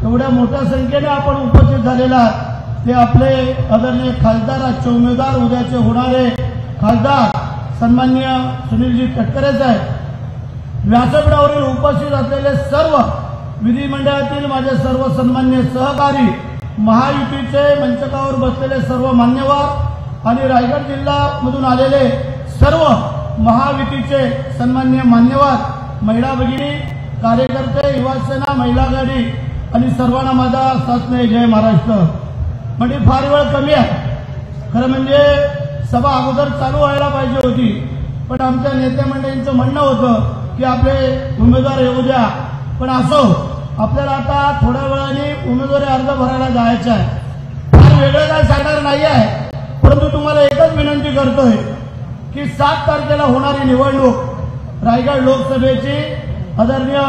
एवढ्या मोठ्या संख्येने आपण उपस्थित झालेला ते आपले आदरणीय खासदार, आजचे उमेदवार, उद्याचे होणारे खासदार सन्माननीय सुनीलजी तटकरे साहेब, व्यासपीठावरील उपस्थित असलेले सर्व विधिमंडळातील माझे सर्व सन्माननीय सहकारी, महायुतीचे मंचकावर बसलेले सर्व मान्यवर आणि रायगड जिल्ह्यामधून आलेले सर्व महायुतीचे सन्माननीय मान्यवर, महिला भगिनी, कार्यकर्ते, युवासेना, महिला आघाडी आणि सर्वांना माझा शासनाने जय महाराष्ट्र. म्हणजे फार वेळ कमी आहे. खरं म्हणजे सभा अगोदर चालू व्हायला पाहिजे होती, पण आमच्या नेते मंडळींचं म्हणणं होतं की आपले उमेदवार येऊ द्या. पण असो, आपल्याला आता थोड्या वेळाने उमेदवारी अर्ज भरायला जायचं आहे. फार वेगळं काय सांगणार नाही आहे, परंतु तुम्हाला एकच विनंती करतोय की 7 तारखेला होणारी निवडणूक रायगड लोकसभेची आदरणीय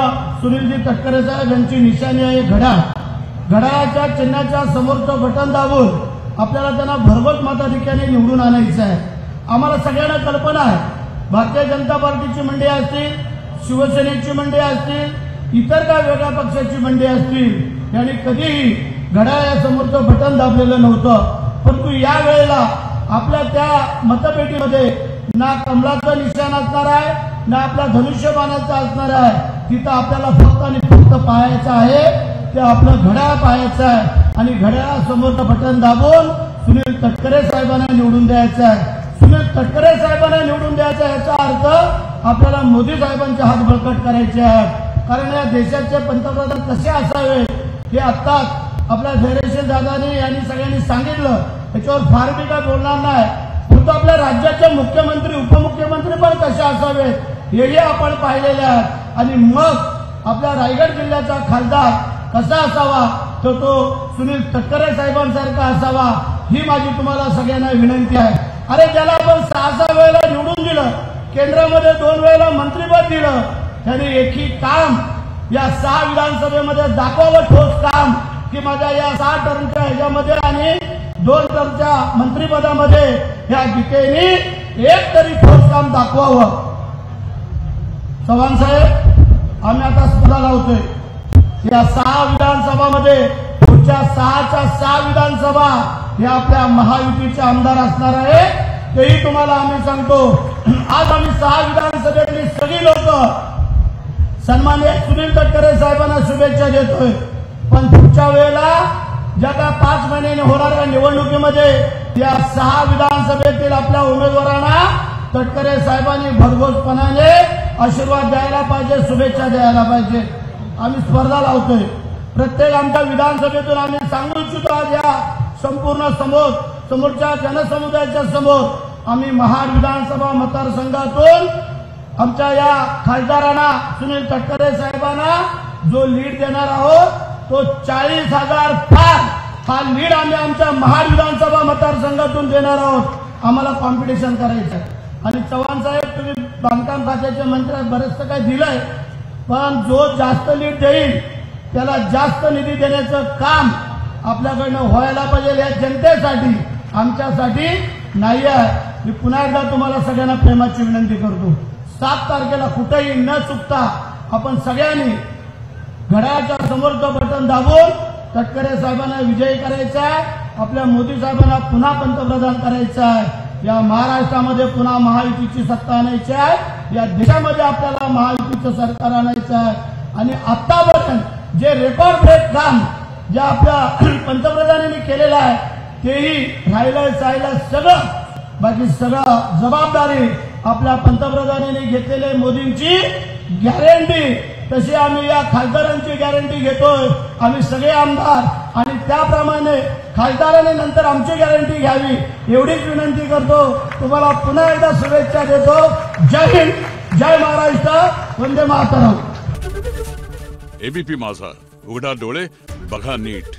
सुनीलजी तटकरे साहेब यांची निशाणी आहे घड्याळ. घड्याळाच्या चिन्हाच्या समोरचं बटन दाबून आपल्याला त्यांना भरघोस मताधिक्याने निवडून आणायचं आहे. आम्हाला सगळ्यांना कल्पना आहे, भारतीय जनता पार्टीची मंडळी असतील, शिवसेनेची मंडळी असतील, इतर काय वेगळ्या पक्षाची मंडळी असतील, यांनी कधीही घड्याळासमोरचं बटन दाबलेलं नव्हतं. परंतु या वेळेला आपल्या त्या मतपेटीमध्ये ना कमलाचं निशाण असणार आहे, ना आपल्या धनुष्यबाणाचं असणार आहे. तिथं आपल्याला फक्त आणि फक्त पाहायचं आहे ते आपलं घड्याळ पाहायचं आहे आणि घड्याळासमोरचं बटन दाबून सुनील तटकरे साहेबांना निवडून द्यायचं आहे. सुनील तटकरे साहेबांना निवडून द्यायचा याचा अर्थ आपल्याला मोदी साहेबांचे हात बळकट करायचे आहेत. कारण या देशाचे पंतप्रधान कसे असावे हे आत्ताच आपल्या धैर्यशील दादांनी यांनी सगळ्यांनी सांगितलं. त्याच्यावर फार मी काय बोलणार नाही, परंतु आपल्या राज्याचे मुख्यमंत्री, उपमुख्यमंत्री पण कसे असावेत हेही आपण पाहिलेले आहेत. आणि मग आपल्या रायगड जिल्ह्याचा खासदार कसा असावा तर तो सुनील तटकरे साहेबांसारखा असावा, ही माझी तुम्हाला सगळ्यांना विनंती आहे. अरे ज्याला आपण 6 वेळेला निवडून दिलं, केंद्रामध्ये 2 वेळेला मंत्रिपद दिलं, त्याने एकही काम या 6 विधानसभेमध्ये दाखवावं, ठोस काम, की माझ्या या 6 टर्मच्या ह्याच्यामध्ये आणि 2 टर्मच्या मंत्रिपदामध्ये या गीतेने एक तरी ठोस काम दाखवावं. चव्हाण साहेब, आम्ही आता स्पर्धा लावतोय या 6 विधानसभामध्ये, पुढच्या 6च्या 6 विधानसभा या आपल्या महायुतीचे आमदार असणार आहे. तेही तुम्हाला आम्ही सांगतो. आज आम्ही 6 विधानसभेतली सगळी लोक सन्माननीय सुनील तटकरे साहेबांना शुभेच्छा देतोय. पण पुढच्या वेळेला ज्या काय 5 महिन्याने होणाऱ्या निवडणुकीमध्ये या 6 विधानसभेतील आपल्या उमेदवारांना तटकरे साहेबांनी भरघोसपणाने आशीर्वाद द्यायला पाहिजे, शुभेच्छा द्यायला पाहिजे. आम्ही स्पर्धा लावतोय. प्रत्येक आमच्या विधानसभेतून आम्ही सांगू इच्छितो, आज या संपूर्ण समोरच्या जनसमुदायाच्या समोर आम्ही महाड विधानसभा मतदारसंघातून आमच्या या खासदारांना सुनील तटकरे साहेबांना जो लीड देणार आहोत तो 40,000 फार हा लीड आम्ही आमच्या महाड विधानसभा मतदारसंघातून देणार आहोत. आम्हाला कॉम्पिटिशन करायचं आहे. आणि चव्हाण साहेब, तुम्ही बांधकाम खात्याचे मंत्री, बरेचसं काही दिलंय, पण जो जास्त लीड देईल त्याला जास्त निधी देण्याचं काम आपल्याकडनं व्हायला पाहिजे. या जनतेसाठी, आमच्यासाठी नाही आहे. मी पुन्हा एकदा तुम्हाला सगळ्यांना प्रेमाची विनंती करतो, 7 तारखेला कुठेही न चुकता आपण सगळ्यांनी घड्याळाच्या समोरचं बटन दाबून तटकरे साहेबांना विजयी करायचं आहे. आपल्या मोदी साहेबांना पुन्हा पंतप्रधान करायचं आहे. या महाराष्ट्रामध्ये पुन्हा महायुतीची सत्ता आणायची आहे. या देशामध्ये आपल्याला महायुतीचं सरकार आणायचं आहे. आणि आतापर्यंत जे रेकॉर्ड ब्रेक काम जे आपल्या पंतप्रधानांनी केलेलं आहे तेही राहिलं सगळं, बाकी सगळं जबाबदारी आपल्या पंतप्रधानांनी घेतलेली मोदींची गॅरंटी, तशी आम्ही या खासदारांची गॅरंटी घेतोय. आम्ही सगळे आमदार आणि त्याप्रमाणे खासदारांनी नंतर आमची गॅरंटी घ्यावी एवढीच विनंती करतो. तुम्हाला पुन्हा एकदा शुभेच्छा देतो. जय हिंद, जय महाराष्ट्र, वंदे मातरम. एबीपी माझा, उघडा डोळे बघा नीट.